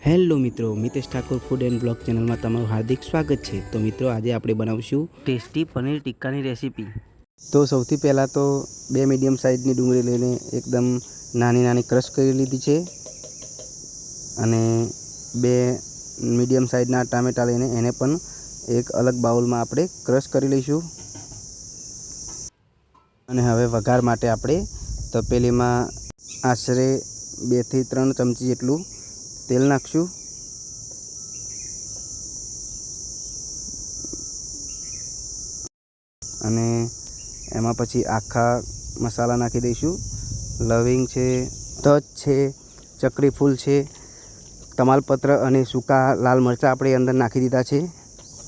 Hello મિત્રો, Mitesh Thakor food and blog ચેનલમાં તમારું હાર્દિક સ્વાગત છે। તો મિત્રો, આજે આપણે બનાવશું ટેસ્ટી પનીર ટિક્કાની રેસીપી। તો સૌથી પહેલાં તો 2 મીડિયમ સાઇઝની ડુંગળી લઈને એકદમ નાની નાની ક્રશ કરી લીધી છે અને 2 મીડિયમ સાઇઝના ટામેટાં લઈને એને પણ એક અલગ બાઉલમાં આપણે ક્રશ કરી લઈશું। અને હવે વઘાર માટે આપણે તપેલીમાં આશરે 2 થી 3 ચમચી જેટલું તેલ નાખશું અને એમાં પછી આખા મસાલા નાખી દઈશું। લવિંગ છે, તજ છે, ચકરી ફૂલ છે, તમાલપત્ર અને સૂકા લાલ મરચાં આપણે અંદર નાખી દીધા છે।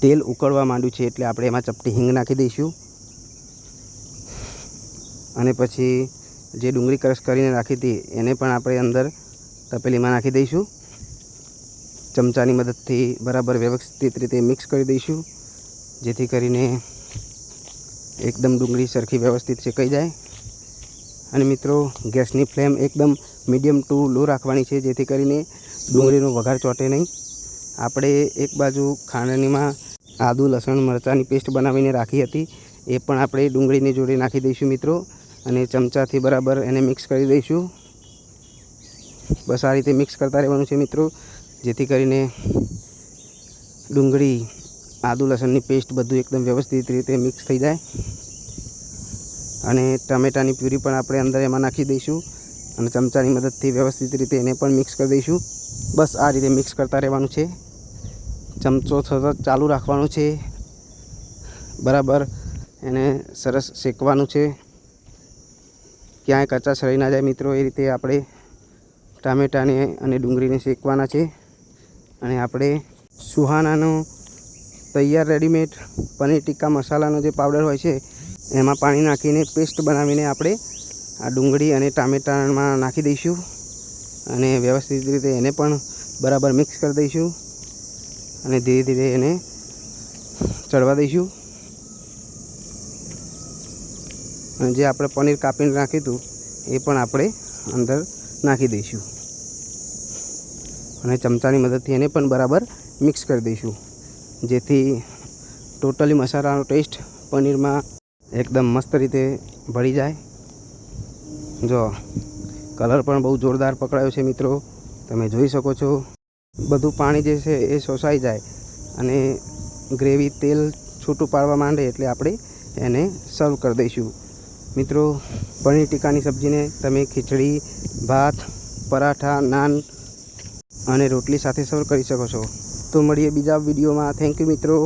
તેલ ઉકળવા માંડ્યું છે એટલે આપણે એમાં ચપટી હિંગ નાખી દઈશું અને પછી જે ડુંગળી ક્રશ કરીને રાખી હતી એને પણ આપણે અંદર તપેલીમાં નાખી દઈશું। ચમચાની મદદથી બરાબર વ્યવસ્થિત રીતે મિક્સ કરી દઈશું જેથી કરીને એકદમ ડુંગળી સરખી વ્યવસ્થિત શેકાઈ જાય। અને મિત્રો, ગેસની ફ્લેમ એકદમ મીડિયમ ટુ લો રાખવાની છે જેથી કરીને ડુંગળીનો વઘાર ચોંટે નહીં। આપણે એક બાજુ ખાંડણીમાં આદુ લસણ મરચાંની પેસ્ટ બનાવીને રાખી હતી, એ પણ આપણે ડુંગળીની જોડે નાખી દઈશું મિત્રો અને ચમચાથી બરાબર એને મિક્સ કરી દઈશું। બસ આ રીતે મિક્સ કરતા રહેવાનું છે મિત્રો, જેથી કરીને ડુંગળી આદુ લસણની પેસ્ટ બધું એકદમ વ્યવસ્થિત રીતે મિક્સ થઈ જાય। અને ટમેટાની પ્યુરી પણ આપણે અંદર એમાં નાખી દઈશું અને ચમચાની મદદથી વ્યવસ્થિત રીતે એને પણ મિક્સ કરી દઈશું। બસ આ રીતે મિક્સ કરતા રહેવાનું છે, ચમચો સતત ચાલુ રાખવાનો છે, બરાબર એને સરસ શેકવાનું છે, ક્યાંય કચાશ રહી ના જાય મિત્રો। એ રીતે આપણે ટામેટાને અને ડુંગળીને શેકવાના છે। અને આપણે સુહાનાનો તૈયાર રેડીમેડ પનીર ટિક્કા મસાલાનો જે પાવડર હોય છે એમાં પાણી નાખીને પેસ્ટ બનાવીને આપણે આ ડુંગળી અને ટામેટામાં નાખી દઈશું અને વ્યવસ્થિત રીતે એને પણ બરાબર મિક્સ કરી દઈશું અને ધીરે ધીરે એને ચડવા દઈશું। અને જે આપણે પનીર કાપીને નાખ્યું હતું એ પણ આપણે અંદર નાખી દઈશું અને ચમચાની મદદથી એને પણ બરાબર મિક્સ કરી દઈશું જેથી ટોટલી મસાલાનો ટેસ્ટ પનીરમાં એકદમ મસ્ત રીતે ભળી જાય। જો કલર પણ બહુ જોરદાર પકડાયો છે મિત્રો, તમે જોઈ શકો છો। બધું પાણી જે છે એ શોષાઈ જાય અને ગ્રેવી તેલ છૂટું પાડવા માંડે એટલે આપણે એને સર્વ કરી દઈશું મિત્રો। પનીર ટિક્કાની સબ્જીને તમે ખીચડી, ભાત, પરાઠા, નાન અને રોટલી સાથે સર્વ કરી શકો છો। તો મળીએ બીજા વિડીયોમાં। થેન્ક યુ મિત્રો।